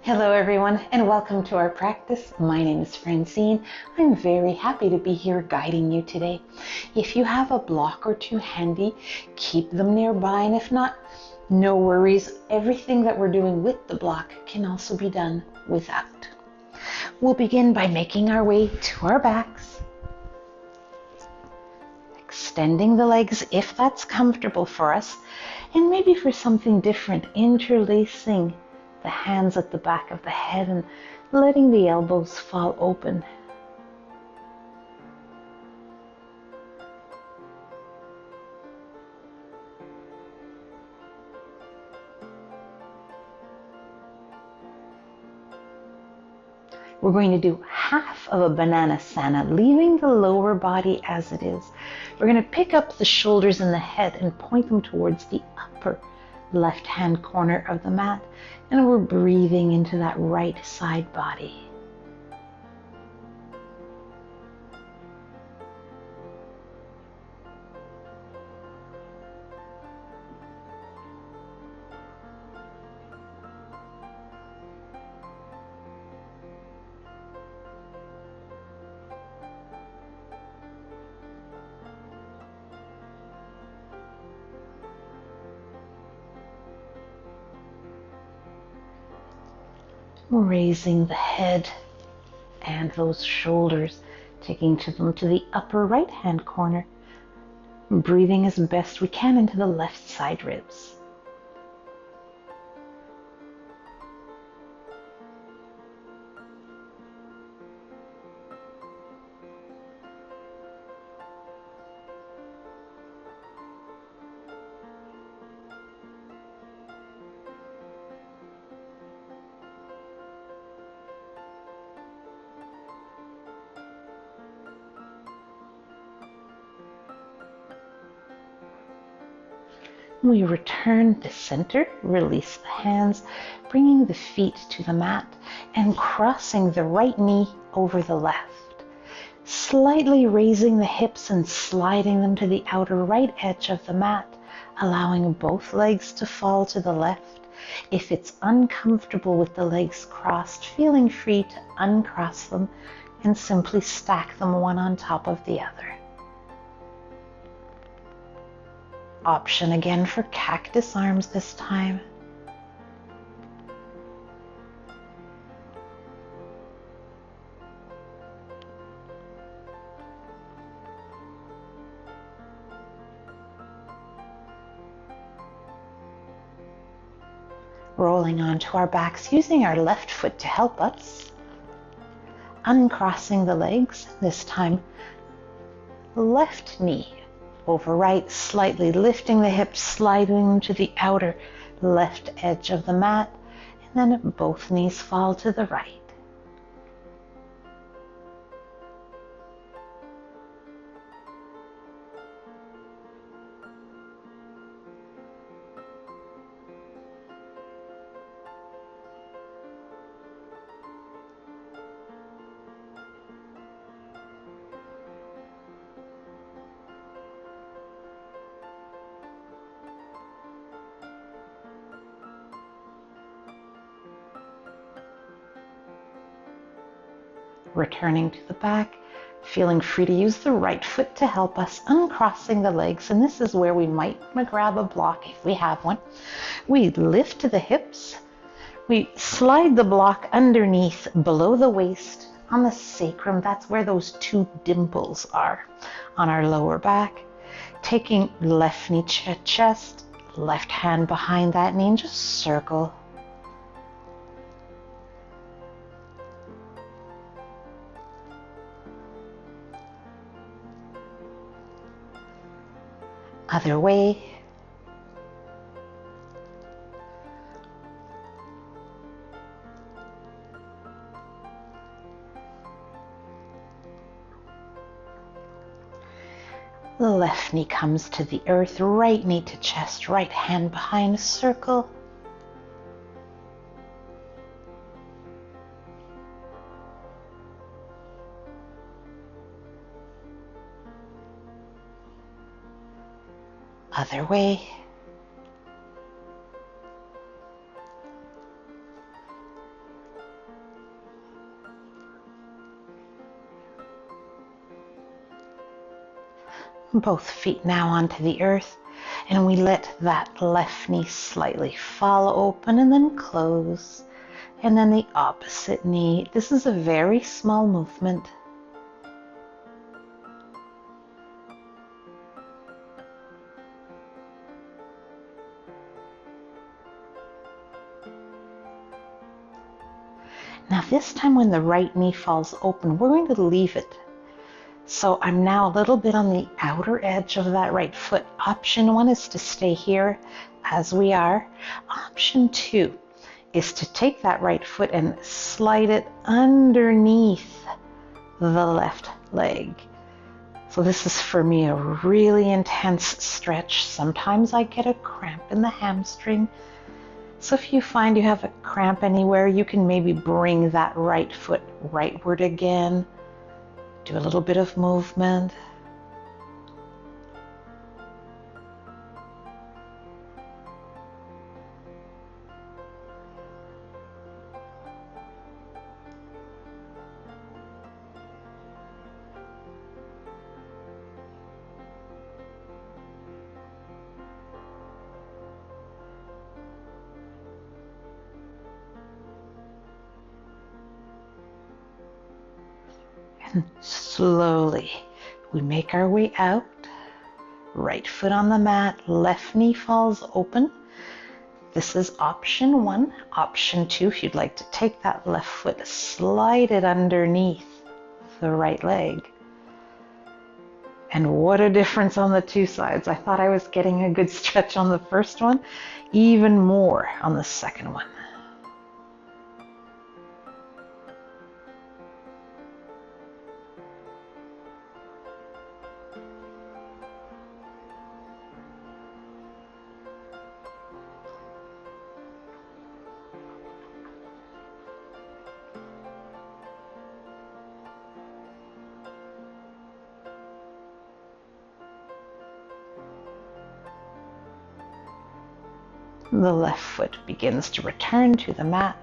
Hello everyone and welcome to our practice. My name is Francine. I'm very happy to be here guiding you today. If you have a block or two handy, keep them nearby, and if not, no worries. Everything that we're doing with the block can also be done without. We'll begin by making our way to our backs, extending the legs if that's comfortable for us, and maybe for something different, interlacing the hands at the back of the head and letting the elbows fall open. We're going to do half of a Bananasana, leaving the lower body as it is. We're going to pick up the shoulders and the head and point them towards the upper left-hand corner of the mat, and we're breathing into that right side body. Raising the head and those shoulders, taking them to the upper right hand corner, breathing as best we can into the left side ribs. We return to center, release the hands, bringing the feet to the mat and crossing the right knee over the left. Slightly raising the hips and sliding them to the outer right edge of the mat, allowing both legs to fall to the left. If it's uncomfortable with the legs crossed, feeling free to uncross them and simply stack them one on top of the other. Option again for cactus arms this time. Rolling onto our backs, using our left foot to help us. Uncrossing the legs, this time left knee over right, slightly lifting the hips, sliding them to the outer left edge of the mat, and then both knees fall to the right. Returning to the back, feeling free to use the right foot to help us, uncrossing the legs, and this is where we might grab a block if we have one. We lift the hips, we slide the block underneath, below the waist, on the sacrum. That's where those two dimples are on our lower back. Taking left knee to chest, left hand behind that knee, and just circle. Other way. The left knee comes to the earth, right knee to chest, right hand behind, circle. Other way. Both feet now onto the earth, and we let that left knee slightly fall open and then close, and then the opposite knee. This is a very small movement. Now this time when the right knee falls open, we're going to leave it. So I'm now a little bit on the outer edge of that right foot. Option 1 is to stay here as we are. Option 2 is to take that right foot and slide it underneath the left leg. So this is for me a really intense stretch. Sometimes I get a cramp in the hamstring. So if you find you have a cramp anywhere, you can maybe bring that right foot rightward again. Do a little bit of movement. And slowly we make our way out. Right foot on the mat, left knee falls open. This is option 1. Option 2, if you'd like to take that left foot, slide it underneath the right leg. And what a difference on the two sides. I thought I was getting a good stretch on the first one, even more on the second one. The left foot begins to return to the mat,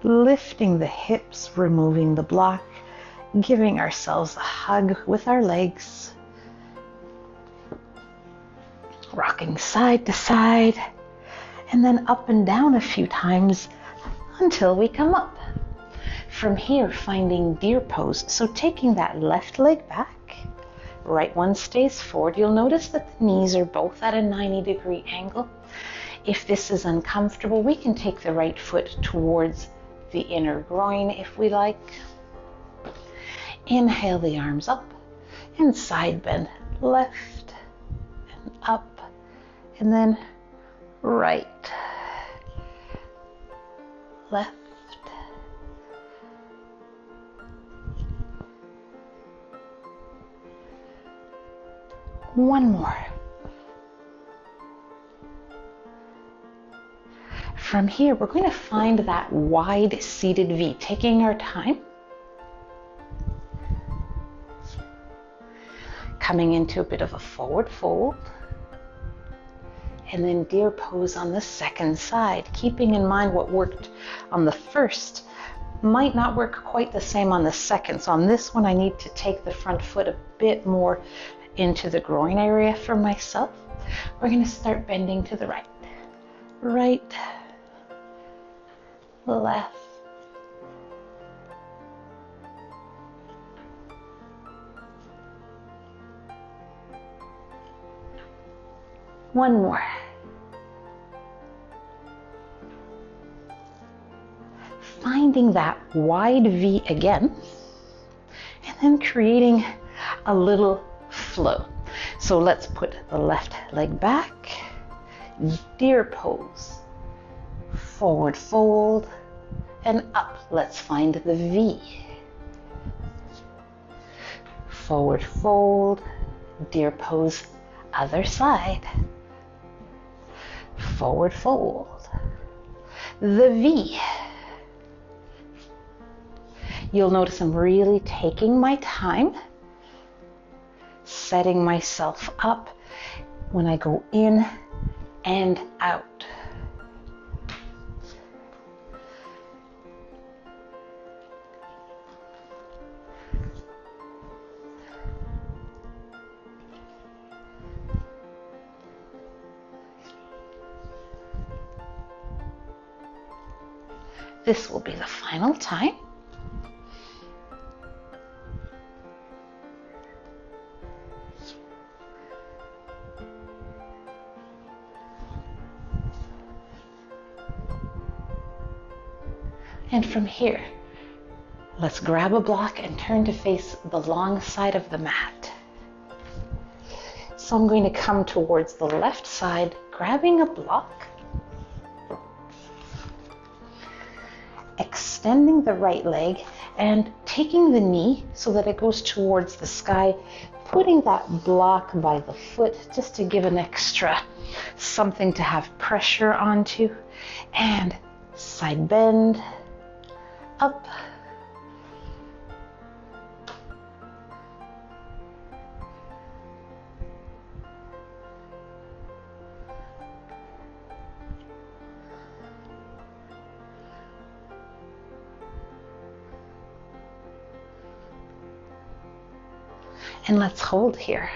lifting the hips, removing the block, giving ourselves a hug with our legs, rocking side to side, and then up and down a few times until we come up. From here, finding deer pose. So taking that left leg back, right one stays forward. You'll notice that the knees are both at a 90-degree angle. If this is uncomfortable, we can take the right foot towards the inner groin if we like. Inhale the arms up and side bend left and up, and then right, left. One more. From here, we're going to find that wide seated V, taking our time. Coming into a bit of a forward fold. And then deer pose on the second side, keeping in mind what worked on the first might not work quite the same on the second. So on this one, I need to take the front foot a bit more into the groin area for myself. We're going to start bending to the right. Right. Left, one more. Finding that wide V again, and then creating a little flow. So let's put the left leg back, deer pose. Forward fold and up. Let's find the V. Forward fold, deer pose, other side. Forward fold, the V. You'll notice I'm really taking my time, setting myself up when I go in and out. This will be the final time. And from here, let's grab a block and turn to face the long side of the mat. So I'm going to come towards the left side, grabbing a block, extending the right leg and taking the knee so that it goes towards the sky, putting that block by the foot just to give an extra something to have pressure onto, and side bend, up, and let's hold here.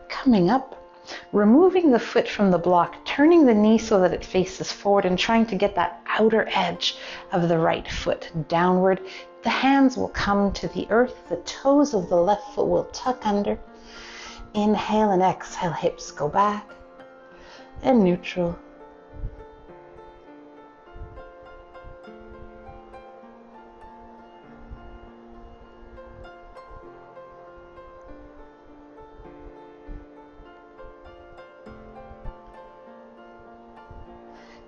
Coming up, removing the foot from the block, turning the knee so that it faces forward and trying to get that outer edge of the right foot downward. The hands will come to the earth, the toes of the left foot will tuck under. Inhale and exhale, hips go back and neutral.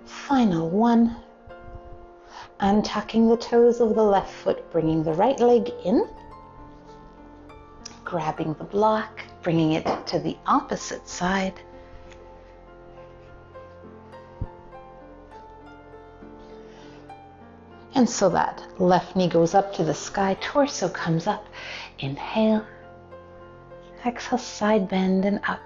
Final one. Untucking the toes of the left foot, bringing the right leg in, grabbing the block, bringing it to the opposite side. And so that left knee goes up to the sky, torso comes up. Inhale, exhale, side bend and up.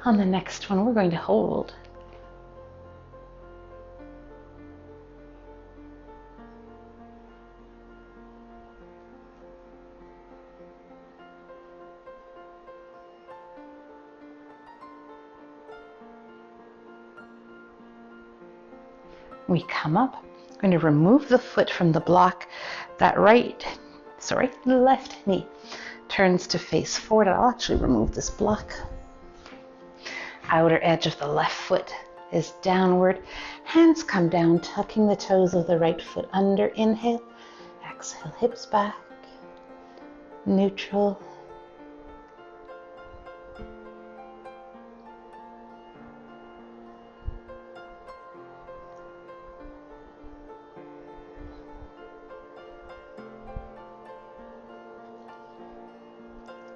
On the next one, we're going to hold. We come up, going to remove the foot from the block. That left knee turns to face forward. I'll actually remove this block. Outer edge of the left foot is downward. Hands come down, tucking the toes of the right foot under. Inhale, exhale, hips back, neutral.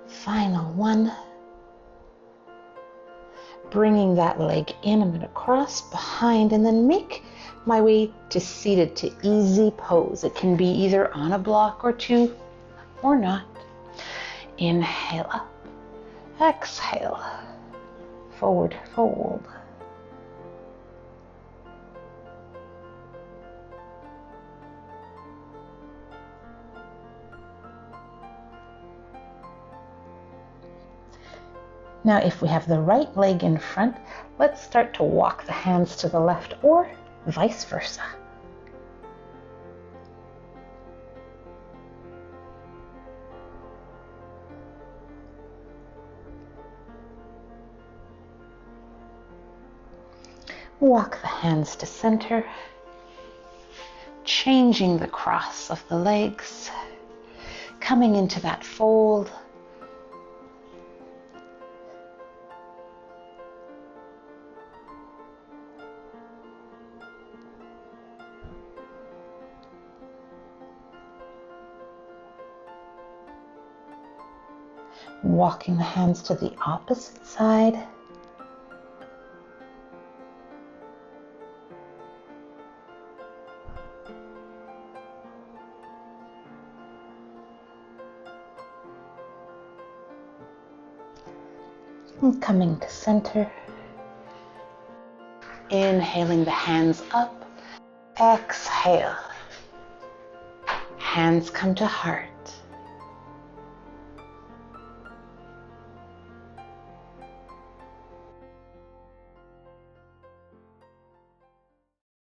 Final one. Bringing that leg in, I'm going to cross behind and then make my way to seated to easy pose. It can be either on a block or two or not. Inhale up, exhale, forward fold. Now, if we have the right leg in front, let's start to walk the hands to the left or vice versa. Walk the hands to center, changing the cross of the legs, coming into that fold. Walking the hands to the opposite side. And coming to center. Inhaling the hands up. Exhale. Hands come to heart.